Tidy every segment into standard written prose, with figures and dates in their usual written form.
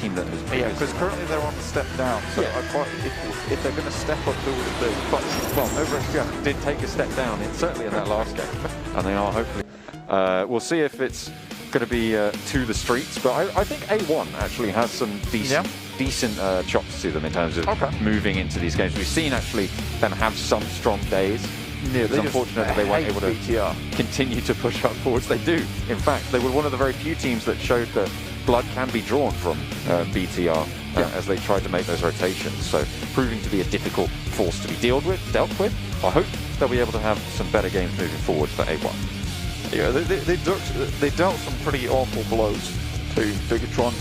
team that has... Yeah, because currently they're on the step down, so if they're going to step up, who would it be? But, well, NOVA-XQF did take a step down, certainly in that last game, and they are hopefully... we'll see if it's going to be to the streets, but I think A1 actually has some decent chops to them in terms of moving into these games. We've seen actually them have some strong days. Yeah, it's unfortunate that they weren't able to continue to push up forwards. They do. In fact, they were one of the very few teams that showed that blood can be drawn from BTR as they tried to make those rotations. So proving to be a difficult force to be dealt with. I hope they'll be able to have some better games moving forward for A1. Yeah, they dealt some pretty awful blows to Bigetron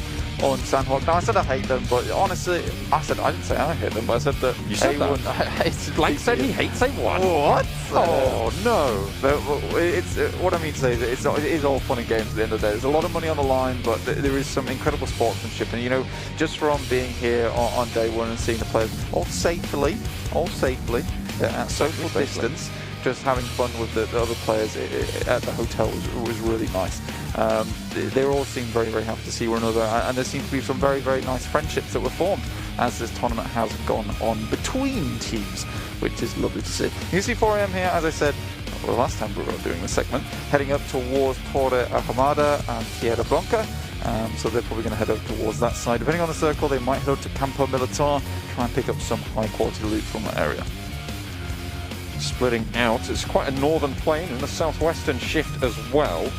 on Sandhawk. Now I said I hate them, but honestly, I didn't say I hate them, but I said that you said A1 that. Blank said he hates A1. What? Oh no! It's what I mean to say is it is all fun and games at the end of the day. There's a lot of money on the line, but there is some incredible sportsmanship, and you know, just from being here on day one and seeing the players all safely at social distance, just having fun with the other players at the hotel was really nice. They all seemed very, very happy to see one another, and there seemed to be some very, very nice friendships that were formed as this tournament has gone on between teams, which is lovely to see. You see 4 AM here, as I said, the last time we were doing this segment, heading up towards Torre Ahumada and Tierra Blanca. So they're probably going to head up towards that side. Depending on the circle, they might head up to Campo Militar, try and pick up some high quality loot from that area. Splitting out, it's quite a northern plain and a southwestern shift as well.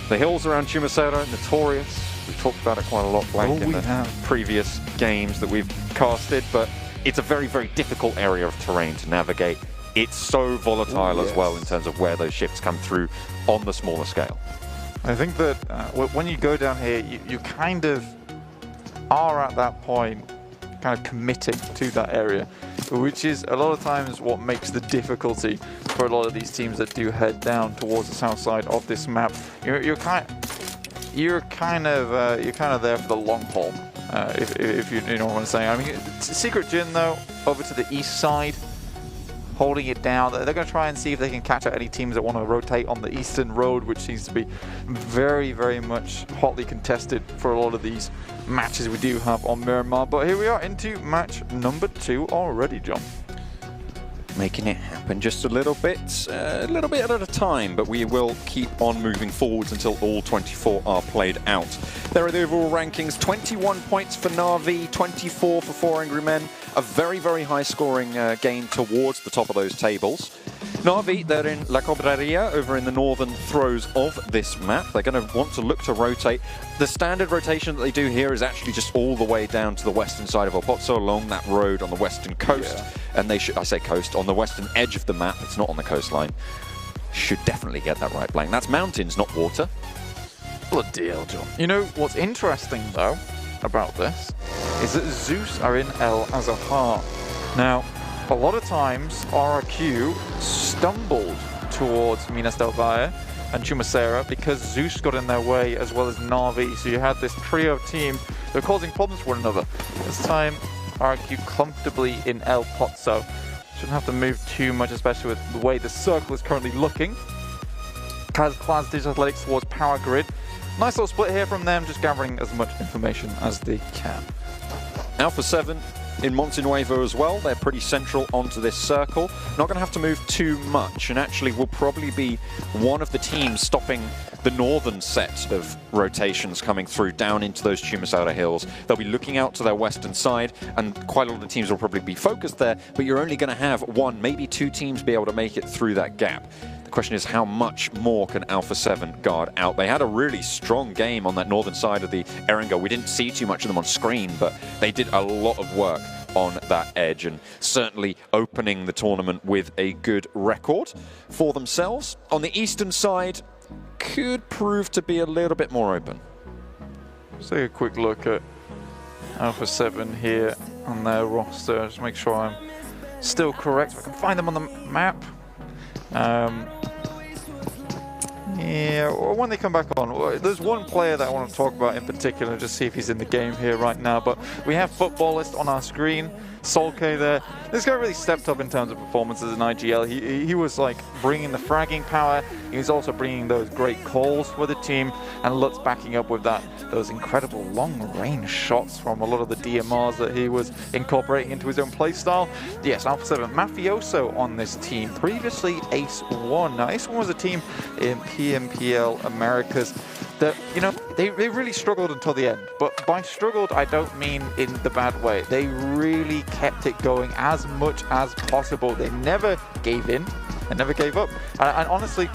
The hills around Chumacera, notorious. We've talked about it quite a lot, Blank, in the previous games that we've casted, but it's a very, very difficult area of terrain to navigate. It's so volatile as well in terms of where those shifts come through on the smaller scale. I think that when you go down here, you kind of are at that point kind of committing to that area, which is a lot of times what makes the difficulty for a lot of these teams that do head down towards the south side of this map. You're kind of there for the long haul, if you know what I'm saying. I mean, Secret Gin though, over to the east side, holding it down. They're going to try and see if they can catch out any teams that want to rotate on the eastern road, which seems to be very, very much hotly contested for a lot of these matches we do have on Miramar. But here we are into match number 2 already, John. Making it happen just a little bit at a time, but we will keep on moving forwards until all 24 are played out. There are the overall rankings: 21 points for Na'Vi, 24 for 4 Angry Men. A very, very high scoring game towards the top of those tables. Na'Vi, they're in La Cobreria over in the northern throes of this map. They're going to want to look to rotate. The standard rotation that they do here is actually just all the way down to the western side of El Pozo, along that road on the western coast. And they should, I say coast, on the western edge of the map. It's not on the coastline. Should definitely get that right, Blank. That's mountains, not water. Good deal, John. You know, what's interesting, though, about this is that Zeus are in El Azahar. Now, a lot of times, RRQ stumbled towards Minas del Valle and Chumacera because Zeus got in their way, as well as Na'Vi. So you had this trio of teams that were causing problems for one another. This time, RRQ comfortably in El Pozo. Shouldn't have to move too much, especially with the way the circle is currently looking. Klas Digital Athletics towards Power Grid. Nice little split here from them, just gathering as much information as they can. Alpha 7 in Montenuevo as well. They're pretty central onto this circle. Not going to have to move too much, and actually will probably be one of the teams stopping the northern set of rotations coming through down into those Chumacera hills. They'll be looking out to their western side, and quite a lot of teams will probably be focused there, but you're only going to have 1, maybe 2 teams be able to make it through that gap. The question is, how much more can Alpha 7 guard out? They had a really strong game on that northern side of the Erringo. We didn't see too much of them on screen, but they did a lot of work on that edge, and certainly opening the tournament with a good record for themselves. On the eastern side, could prove to be a little bit more open. Let's take a quick look at Alpha 7 here on their roster. Just make sure I'm still correct. I can find them on the map. Yeah, when they come back on, there's one player that I want to talk about in particular, just see if he's in the game here right now. But we have Futbolist on our screen. Solke there. This guy really stepped up in terms of performances in IGL. He was like bringing the fragging power. He was also bringing those great calls for the team, and Lutz backing up with those incredible long-range shots from a lot of the DMRs that he was incorporating into his own playstyle. Yes, Alpha 7 Mafioso on this team. Previously Ace 1. Now Ace 1 was a team in PMPL Americas that, you know, they really struggled until the end. But by struggled, I don't mean in the bad way. They really kept it going as much as possible. They never gave in and never gave up. And honestly,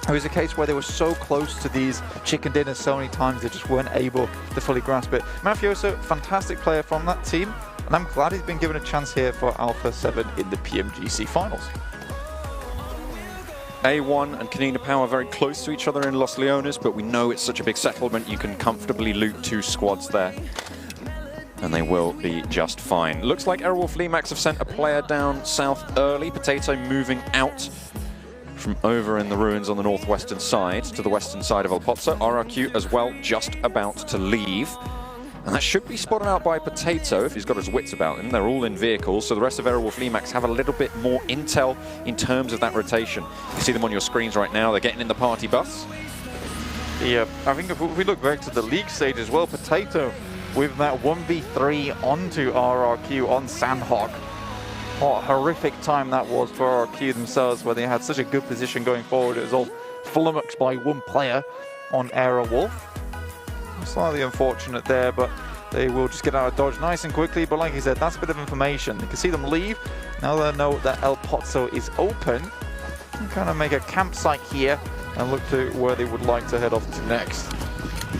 it was a case where they were so close to these chicken dinners so many times they just weren't able to fully grasp it. Mafioso, fantastic player from that team, and I'm glad he's been given a chance here for Alpha 7 in the PMGC finals. A1 and Konina Power very close to each other in Los Leones, but we know it's such a big settlement, you can comfortably loot 2 squads there. And they will be just fine. Looks like Aerowolf Limax have sent a player down south early. Potato moving out from over in the ruins on the northwestern side to the western side of El Pozo. RRQ as well, just about to leave. And that should be spotted out by Potato if he's got his wits about him. They're all in vehicles, so the rest of Aerowolf Limax have a little bit more intel in terms of that rotation. You see them on your screens right now. They're getting in the party bus. Yeah, I think if we look back to the league stage as well, Potato with that 1v3 onto RRQ on Sandhog. What a horrific time that was for RRQ themselves, where they had such a good position going forward. It was all flummoxed by one player on Aerowolf. Slightly unfortunate there, but they will just get out of dodge nice and quickly. But like I said, that's a bit of information. You can see them leave. Now they know that El Pozo is open. And kind of make a campsite here and look to where they would like to head off to next.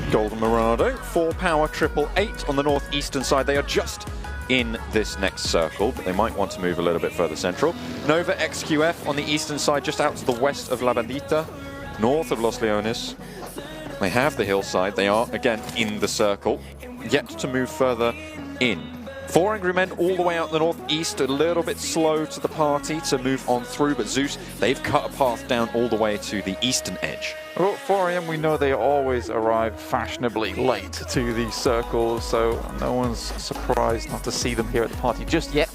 Golden Mirado, 4 power, 888 on the northeastern side. They are just in this next circle, but they might want to move a little bit further central. NOVA-XQF on the eastern side, just out to the west of La Bandita, north of Los Leones. They have the hillside. They are, again, in the circle, yet to move further in. 4 Angry Men all the way out the northeast, a little bit slow to the party to move on through, but Zeus, they've cut a path down all the way to the eastern edge. Well, 4 AM, we know they always arrive fashionably late to these circles, so no one's surprised not to see them here at the party just yet.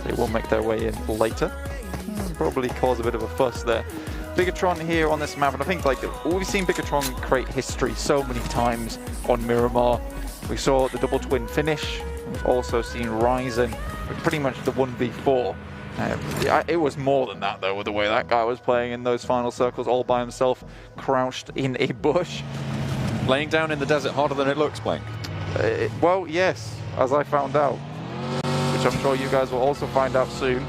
They will make their way in later. Probably cause a bit of a fuss there. Bigetron here on this map, and I think like we've seen Bigetron create history so many times on Miramar. We saw the double twin finish. We've also seen Ryzen with pretty much the 1v4. It was more than that though, with the way that guy was playing in those final circles all by himself, crouched in a bush. Laying down in the desert harder than it looks, Blank. Well, yes, as I found out, which I'm sure you guys will also find out soon.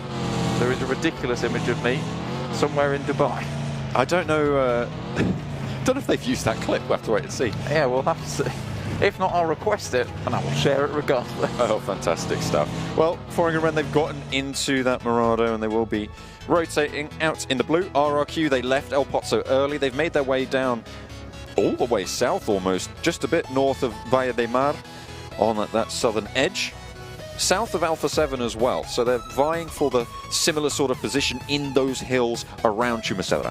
There is a ridiculous image of me somewhere in Dubai. I don't know. Don't know if they've used that clip. We'll have to wait and see. Yeah, we'll have to see. If not, I'll request it, and I will share it regardless. Oh, fantastic stuff. Well, 4 Angry Men, they've gotten into that Mirado, and they will be rotating out in the blue. RRQ, they left El Pozo early. They've made their way down all the way south almost, just a bit north of Valle de Mar on that southern edge. South of Alpha 7 as well, so they're vying for the similar sort of position in those hills around Chumacera.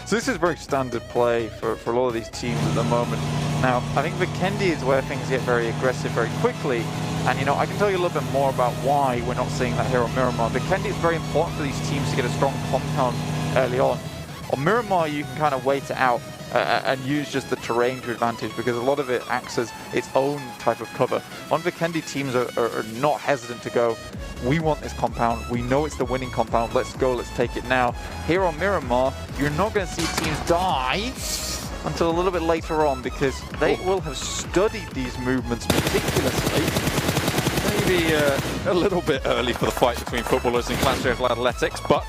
So this is very standard play for a lot of these teams at the moment. Now, I think Vikendi is where things get very aggressive very quickly. And, you know, I can tell you a little bit more about why we're not seeing that here on Miramar. Vikendi is very important for these teams to get a strong compound early on. On Miramar, you can kind of wait it out and use just the terrain to advantage, because a lot of it acts as its own type of cover. On Vikendi, teams are not hesitant to go, we want this compound, we know it's the winning compound, let's go, let's take it now. Here on Miramar, you're not going to see teams die until a little bit later on, because they will have studied these movements meticulously. Maybe a little bit early for the fight between Futbolist and Klas Athletics, but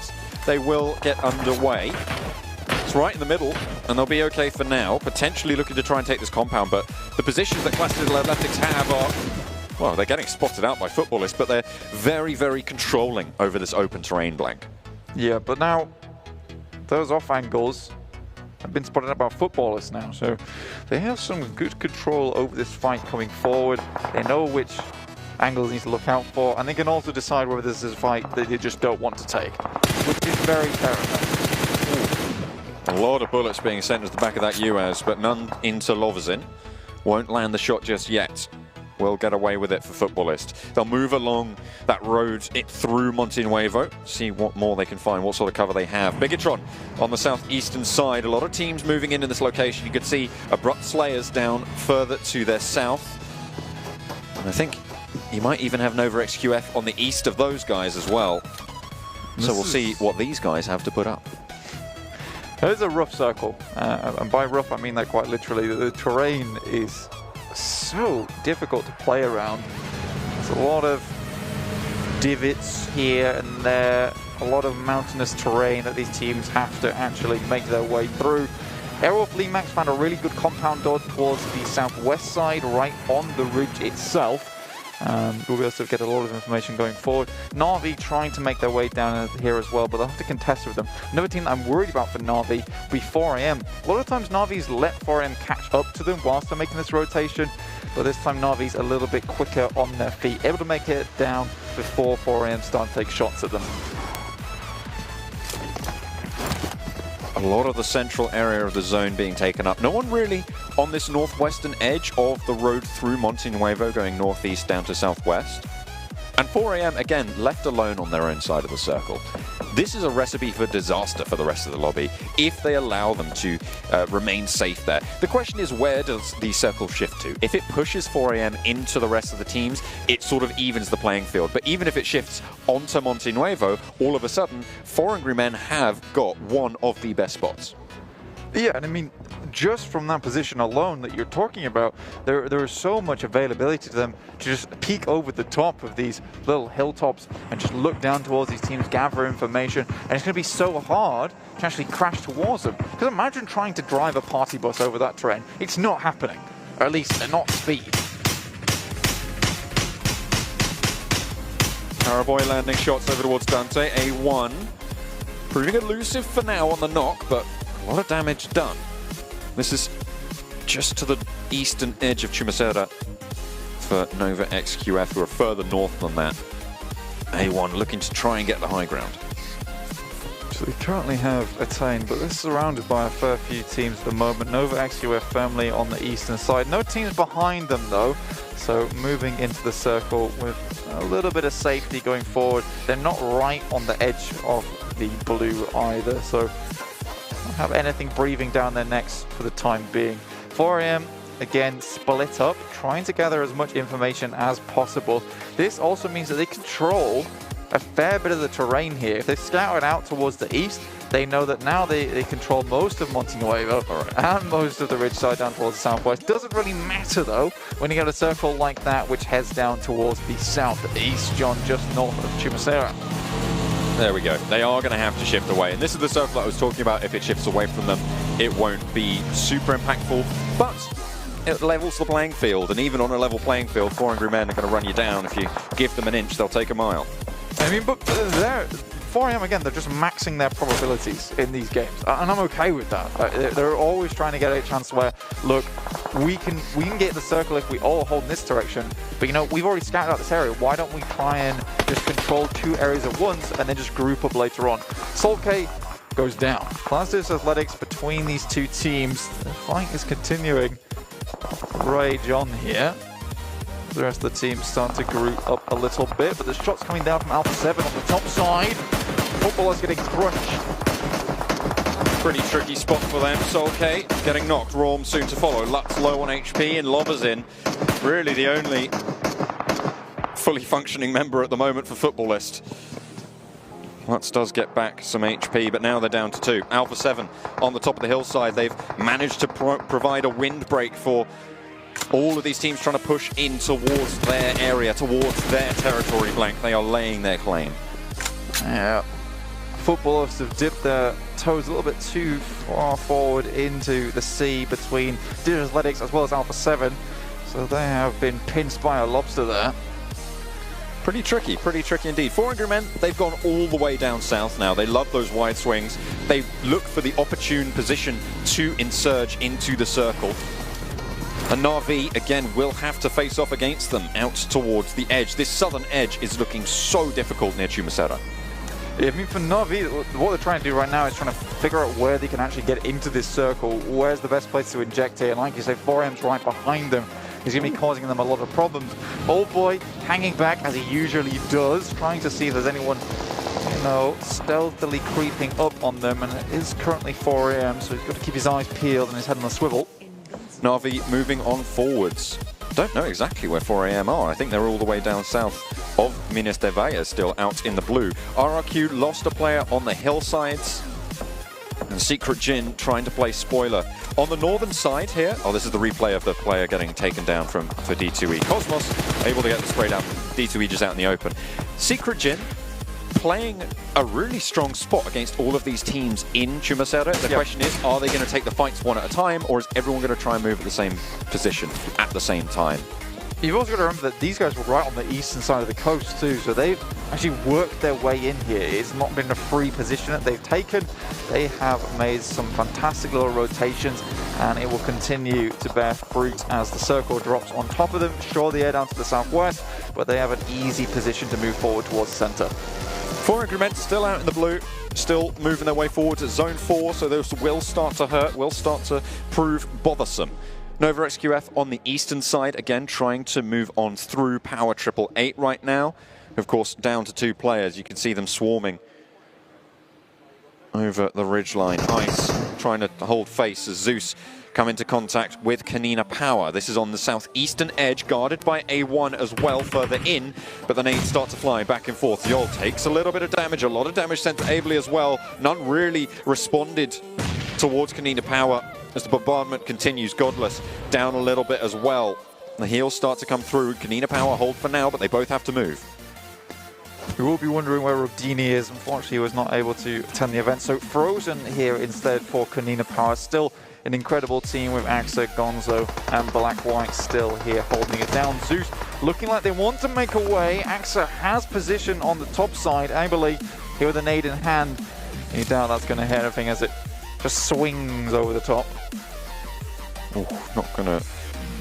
they will get underway. It's right in the middle, and they'll be okay for now, potentially looking to try and take this compound, but the positions that Klas Athletics have are, well, they're getting spotted out by Futbolist, but they're very, very controlling over this open terrain, Blank. Yeah, but now those off angles have been spotted out by Futbolist now, so they have some good control over this fight coming forward. They know which angles they need to look out for, and they can also decide whether this is a fight that they just don't want to take, which is very fair enough. A lot of bullets being sent to the back of that UAS, but none into Lovazin. Won't land the shot just yet. Will get away with it for Futbolist. They'll move along that road through Monte Nuevo, see what more they can find, what sort of cover they have. Bigetron on the southeastern side. A lot of teams moving in this location. You could see Abrupt Slayers down further to their south. And I think you might even have NOVA-XQF on the east of those guys as well. So we'll see what these guys have to put up. There's a rough circle, and by rough I mean that quite literally. The terrain is so difficult to play around. There's a lot of divots here and there, a lot of mountainous terrain that these teams have to actually make their way through. Aerowolf Limax found a really good compound dodge towards the southwest side, right on the ridge itself. We'll be able to get a lot of information going forward. Na'Vi trying to make their way down here as well, but they'll have to contest with them. Another team that I'm worried about for Na'Vi will be 4AM. A lot of times Na'Vi's let 4AM catch up to them whilst they're making this rotation, but this time Na'Vi's a little bit quicker on their feet, able to make it down before 4AM start to take shots at them. A lot of the central area of the zone being taken up. No one really on this northwestern edge of the road through Monte Nuevo going northeast down to southwest. And 4AM, again, left alone on their own side of the circle. This is a recipe for disaster for the rest of the lobby if they allow them to remain safe there. The question is, where does the circle shift to? If it pushes 4AM into the rest of the teams, it sort of evens the playing field. But even if it shifts onto Monte Nuevo, all of a sudden, 4 Angry Men have got one of the best spots. Yeah, and I mean, just from that position alone that you're talking about, there is so much availability to them to just peek over the top of these little hilltops and just look down towards these teams, gather information, and it's going to be so hard to actually crash towards them. Because imagine trying to drive a party bus over that terrain. It's not happening, or at least not speed. Paraboy landing shots over towards Dante, A1. Proving elusive for now on the knock, but a lot of damage done. This is just to the eastern edge of Chumacera for NOVA-XQF, who are further north than that. A1 looking to try and get the high ground. So we currently have attained, but they're surrounded by a fair few teams at the moment. NOVA-XQF firmly on the eastern side. No teams behind them though, so moving into the circle with a little bit of safety going forward. They're not right on the edge of the blue either, so don't have anything breathing down their necks for the time being. 4AM again split up, trying to gather as much information as possible. This also means that they control a fair bit of the terrain here. If they scout it out towards the east, they know that now they control most of Monte Nuevo and most of the ridge side down towards the southwest. Doesn't really matter though when you get a circle like that which heads down towards the southeast, John, just north of Chumacera. There we go. They are going to have to shift away. And this is the circle that I was talking about. If it shifts away from them, it won't be super impactful, but it levels the playing field. And even on a level playing field, 4 Angry Men are going to run you down. If you give them an inch, they'll take a mile. I mean, but 4AM, again, they're just maxing their probabilities in these games. And I'm okay with that. They're always trying to get a chance where, look, we can get the circle if we all hold in this direction. But, you know, we've already scouted out this area. Why don't we try and just control 2 areas at once and then just group up later on? Solke goes down. Klas Athletics between these two teams. The fight is continuing. Rage on here. The rest of the team start to group up a little bit, but the shots coming down from Alpha 7 on the top side. Futbolist getting crunched. Pretty tricky spot for them. Solke getting knocked. Raum soon to follow. Lutz low on HP and Lovazin really the only fully functioning member at the moment for Futbolist. Lutz does get back some HP, but now they're down to 2. Alpha 7 on the top of the hillside. They've managed to provide a windbreak for all of these teams trying to push in towards their area, towards their territory blank. They are laying their claim. Yeah. Futbolists have dipped their toes a little bit too far forward into the sea between Digital Athletics as well as Alpha 7. So they have been pinched by a lobster there. Pretty tricky indeed. 4 Angry Men, they've gone all the way down south now. They love those wide swings. They look for the opportune position to insurge into the circle. And Na'Vi, again, will have to face off against them out towards the edge. This southern edge is looking so difficult near Chumacera. I mean, for Navi, what they're trying to do right now is trying to figure out where they can actually get into this circle. Where's the best place to inject here? And like you say, 4M's right behind them. He's going to be causing them a lot of problems. Old Boy hanging back as he usually does, trying to see if there's anyone, you know, stealthily creeping up on them. And it is currently 4 AM, so he's got to keep his eyes peeled and his head on the swivel. Navi moving on forwards. Don't know exactly where 4 AM are. I think they're all the way down south of Minas de Valle, still out in the blue. RRQ lost a player on the hillsides. And Secret Jin trying to play spoiler. On the northern side here, oh, this is the replay of the player getting taken down for D2E. Cosmos able to get the sprayed out. D2E just out in the open. Secret Jin playing a really strong spot against all of these teams in Chumacera. The question is, are they going to take the fights one at a time, or is everyone going to try and move at the same position at the same time? You've also got to remember that these guys were right on the eastern side of the coast too, so they've actually worked their way in here. It's not been a free position that they've taken. They have made some fantastic little rotations, and it will continue to bear fruit as the circle drops on top of them. Sure, they are down to the southwest, but they have an easy position to move forward towards the center. 4 increments still out in the blue, still moving their way forward to zone 4, so those will start to hurt, will start to prove bothersome. NOVA-XQF on the eastern side, again trying to move on through Power 888 right now. Of course, down to 2 players. You can see them swarming over the ridgeline. Ice trying to hold face as Zeus come into contact with Konina Power. This is on the southeastern edge, guarded by A1 as well further in, but the nades start to fly back and forth. Yol takes a little bit of damage, a lot of damage sent to Ably as well. None really responded towards Konina Power as the bombardment continues. Godless down a little bit as well. The heals start to come through. Konina Power hold for now, but they both have to move. You will be wondering where Rodini is. Unfortunately, he was not able to attend the event. So Frozen here instead for Konina Power. Still an incredible team with Axa, Gonzo, and Black White still here holding it down. Zeus looking like they want to make a way. Axa has position on the top side. Ably here with a nade in hand. You doubt that's going to hit anything as it just swings over the top. Ooh, not going to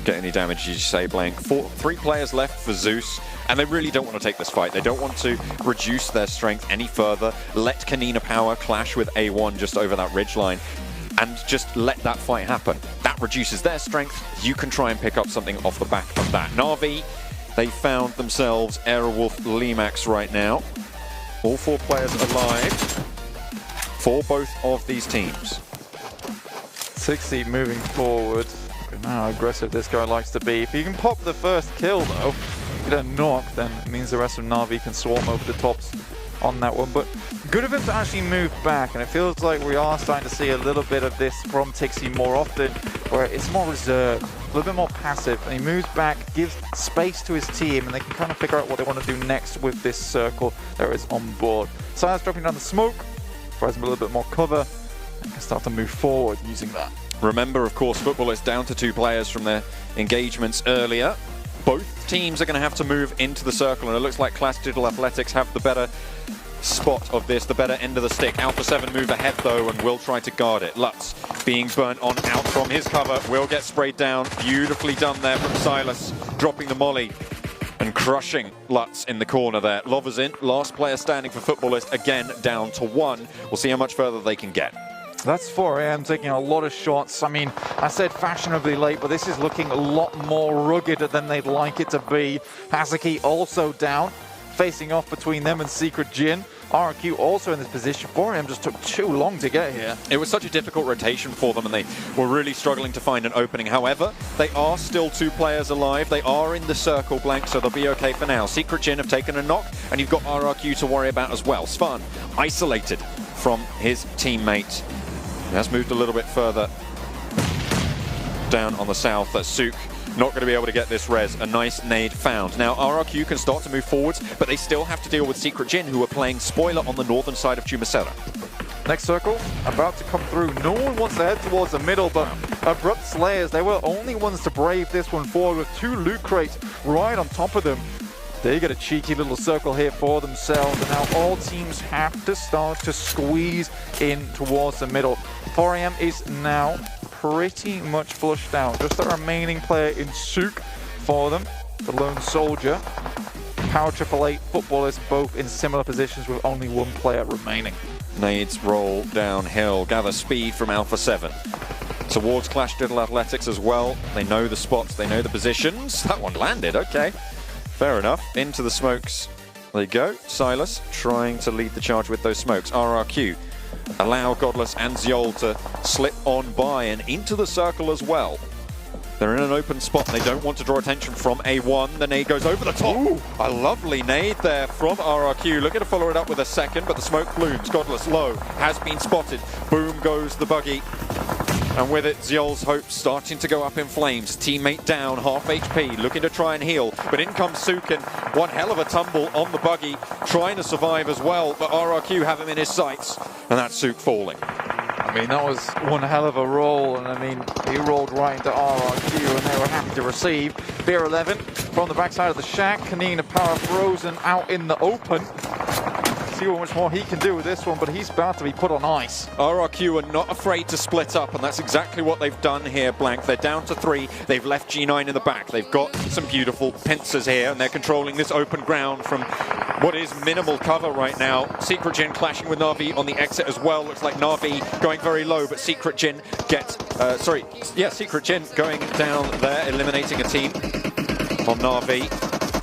get any damage, as you say, Blank. 3 players left for Zeus, and they really don't want to take this fight. They don't want to reduce their strength any further. Let Konina Power clash with A1 just over that ridgeline, and just let that fight happen. That reduces their strength. You can try and pick up something off the back of that. Na'Vi, they found themselves Aerowolf Limax right now. All 4 players alive for both of these teams. 60 moving forward. Look at how aggressive this guy likes to be. If you can pop the first kill though, get a knock, then it means the rest of Na'Vi can swarm over the tops on that one. But good of him to actually move back, and it feels like we are starting to see a little bit of this from Tixie more often, where it's more reserved, a little bit more passive, and he moves back, gives space to his team, and they can kind of figure out what they want to do next with this circle that is on board. Silas dropping down the smoke, provides him a little bit more cover, and can start to move forward using that. Remember, of course, Futbolist down to 2 players from their engagements earlier. Both teams are going to have to move into the circle, and it looks like Klas Digital Athletics have the better spot of this, the better end of the stick. Alpha 7 move ahead though and will try to guard it. Lutz being burnt on out from his cover, will get sprayed down. Beautifully done there from Silas, dropping the molly and crushing Lutz in the corner there. Lover's in, last player standing for Futbolist, again down to 1. We'll see how much further they can get. That's 4 AM taking a lot of shots. I mean, I said fashionably late, but this is looking a lot more rugged than they'd like it to be. Hazuki also down, facing off between them and Secret Jin. RRQ also in this position. 4 AM just took too long to get here. It was such a difficult rotation for them, and they were really struggling to find an opening. However, they are still 2 players alive. They are in the circle, Blank, so they'll be okay for now. Secret Jin have taken a knock, and you've got RRQ to worry about as well. Svan isolated from his teammate. He has moved a little bit further down on the south. That's Sook. Not going to be able to get this res. A nice nade found. Now RRQ can start to move forwards, but they still have to deal with Secret Jin, who are playing spoiler on the northern side of Chumacera. Next circle, about to come through. No one wants to head towards the middle, but Abrupt Slayers, they were only ones to brave this one forward with 2 loot crates right on top of them. They get a cheeky little circle here for themselves, and now all teams have to start to squeeze in towards the middle. 4 AM is now pretty much flushed out. Just the remaining player in Sook for them, the lone soldier. Power 888, Futbolist, both in similar positions with only one player remaining. Nades roll downhill, gather speed from Alpha 7. Towards Clash Digital Athletics as well. They know the spots, they know the positions. That one landed, okay. Fair enough. Into the smokes they go. Silas trying to lead the charge with those smokes. RRQ allow Godless and Ziol to slip on by and into the circle as well. They're in an open spot and they don't want to draw attention from A1. The nade goes over the top. Ooh, a lovely nade there from RRQ. Looking to follow it up with a second, but the smoke blooms. Godless low, has been spotted. Boom goes the buggy. And with it, Ziol's hopes starting to go up in flames. Teammate down, half HP, looking to try and heal. But in comes Sukin. One hell of a tumble on the buggy, trying to survive as well. But RRQ have him in his sights. And that's Suk falling. I mean, that was one hell of a roll, and I mean, he rolled right into RRQ, and they were happy to receive. Beer 11 from the backside of the shack. Konina Power frozen out in the open. See how much more he can do with this one, but he's about to be put on ice. RRQ are not afraid to split up, and that's exactly what they've done here, Blank. They're down to 3. They've left G9 in the back. They've got some beautiful pincers here, and they're controlling this open ground from what is minimal cover right now. Secret Jin clashing with Na'Vi on the exit as well. Looks like Na'Vi going very low, but Secret Jin gets... Secret Jin going down there, eliminating a team on Na'Vi.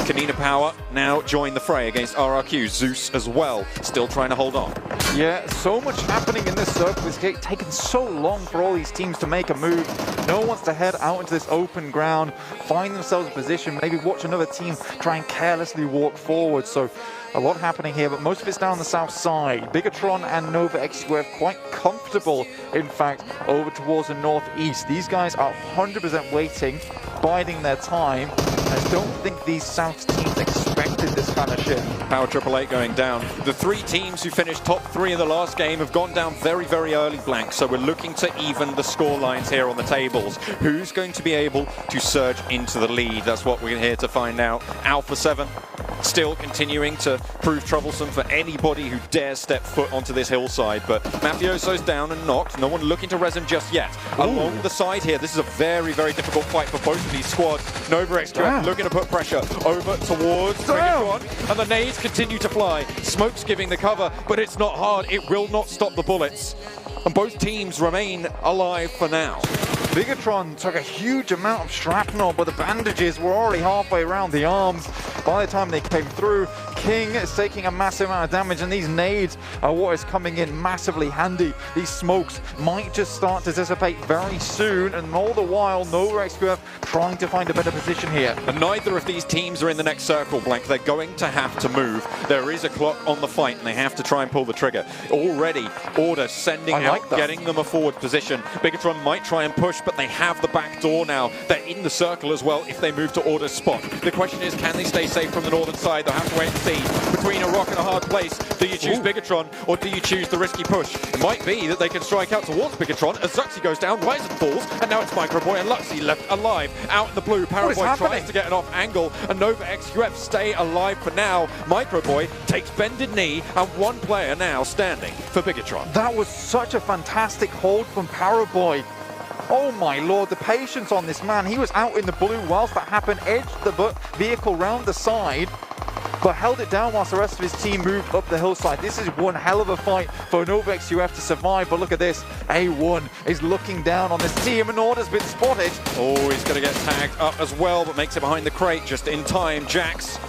Konina Power now join the fray against RRQ. Zeus as well, still trying to hold on. Yeah, so much happening in this circle. It's taken so long for all these teams to make a move. No one wants to head out into this open ground, find themselves in position, maybe watch another team try and carelessly walk forward. So a lot happening here, but most of it's down the south side. Bigetron and NOVA-XQF quite comfortable, in fact, over towards the northeast. These guys are 100% waiting, biding their time. I don't think these south teams expected this kind of shit. Power 888 going down. The 3 teams who finished top 3 in the last game have gone down very, very early, Blank. So we're looking to even the score lines here on the tables. Who's going to be able to surge into the lead? That's what we're here to find out. Alpha 7 still continuing to prove troublesome for anybody who dares step foot onto this hillside. But Mafioso's down and knocked. No one looking to res him just yet. Ooh. Along the side here, this is a very, very difficult fight for both of these squads. NOVA-XQF looking to put pressure over towards Bigetron, and the nades continue to fly. Smoke's giving the cover, but it's not hard. It will not stop the bullets. And both teams remain alive for now. Bigetron took a huge amount of shrapnel, but the bandages were already halfway around the arms by the time they came through. King is taking a massive amount of damage, and these nades are what is coming in massively handy. These smokes might just start to dissipate very soon, and all the while, NOVA-XQF trying to find a better position here. And neither of these teams are in the next circle, Blank. They're going to have to move. There is a clock on the fight, and they have to try and pull the trigger. Already, Order sending out, getting them a forward position. Bigetron might try and push, but they have the back door now. They're in the circle as well if they move to Order's spot. The question is, can they stay safe from the northern side? They'll have to wait and see. Between a rock and a hard place, do you choose Bigetron or do you choose the risky push? It might be that they can strike out towards Bigetron as Zuxi goes down, Ryzen falls, and now it's Microboy and Luxi left alive. Out in the blue, Paraboy tries to get an off angle, and NOVA-XQF stay alive for now. Microboy takes bended knee, and one player now standing for Bigetron. That was such a fantastic hold from Paraboy. Oh my lord, the patience on this man. He was out in the blue whilst that happened, edged the vehicle round the side, but held it down whilst the rest of his team moved up the hillside. This is one hell of a fight for NOVA-XQF to survive, but look at this. A1 is looking down on this team, and Order's been spotted. Oh, he's going to get tagged up as well, but makes it behind the crate just in time. Jax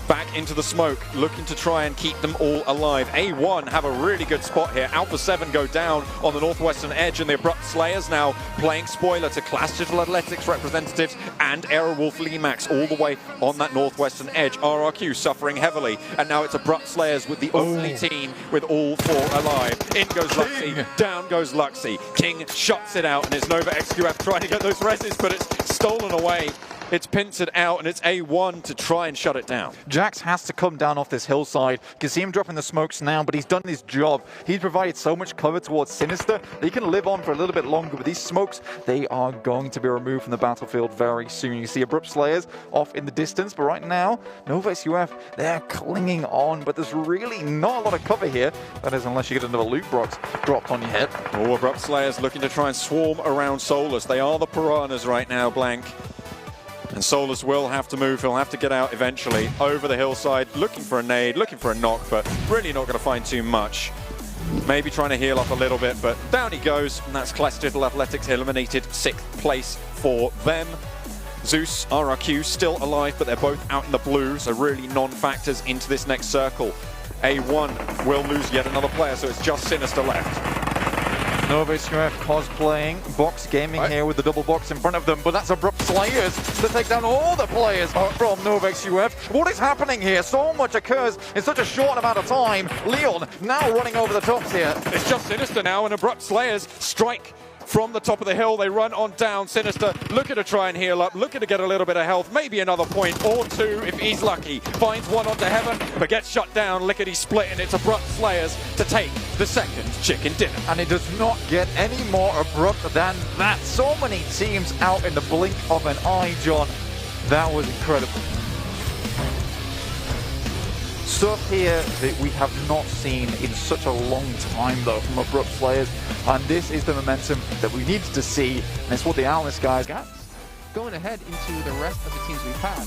back into the smoke, looking to try and keep them all alive. A1 have a really good spot here. Alpha 7 go down on the northwestern edge, and the Abrupt Slayers now playing spoiler to Clash Digital Athletics representatives and Aerowolf Limax all the way on that northwestern edge. RRQ suffering heavily, and now it's Abrupt Slayers with the only team with all 4 alive. In goes Luxi, down goes Luxi. King shuts it out, and it's NOVA-XQF trying to get those reses, but it's stolen away. It's pincered out, and it's A1 to try and shut it down. Jax has to come down off this hillside. You can see him dropping the smokes now, but he's done his job. He's provided so much cover towards Sinister that he can live on for a little bit longer, but these smokes, they are going to be removed from the battlefield very soon. You see Abrupt Slayers off in the distance, but right now, NOVA-XQF, they're clinging on, but there's really not a lot of cover here. That is, unless you get another loot box dropped on your head. Oh, Abrupt Slayers looking to try and swarm around Solus. They are the piranhas right now, Blank. And Solus will have to move. He'll have to get out eventually over the hillside, looking for a nade, looking for a knock, but really not going to find too much. Maybe trying to heal up a little bit, but down he goes. And that's Klas Digital Athletics eliminated, 6th place for them. Zeus, RRQ still alive, but they're both out in the blue, so really non-factors into this next circle. A1 will lose yet another player, so it's just Sinister left. NOVA-XQF cosplaying, Box Gaming here with the double box in front of them, but that's Abrupt Slayers to take down all the players from NOVA-XQF. What is happening here? So much occurs in such a short amount of time. Leon now running over the tops here. It's just Sinister now, and Abrupt Slayers strike from the top of the hill. They run on down. Sinister looking to try and heal up, looking to get a little bit of health, maybe another point or two if he's lucky. Finds one onto Heaven, but gets shut down. Lickety split, and it's Abrupt Slayers to take the second chicken dinner. And it does not get any more abrupt than that. So many teams out in the blink of an eye, John. That was incredible. Stuff here that we have not seen in such a long time, though, from Abrupt Slayers. And this is the momentum that we needed to see. And it's what the Alice guys got. Going ahead into the rest of the teams we've had.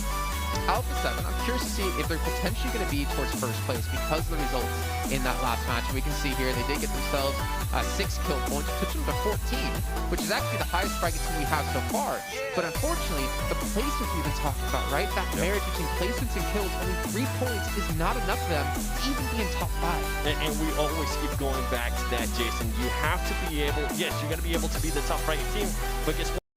Alpha 7, I'm curious to see if they're potentially going to be towards first place because of the results in that last match. And we can see here they did get themselves 6 kill points, puts them to 14, which is actually the highest bracket team we have so far. But unfortunately, the placements we've been talking about, right? That marriage between placements and kills, only 3 points is not enough for them to even be in top 5. And we always keep going back to that, Jason. You have to be able, yes, you're going to be able to be the top ranked team, but guess what?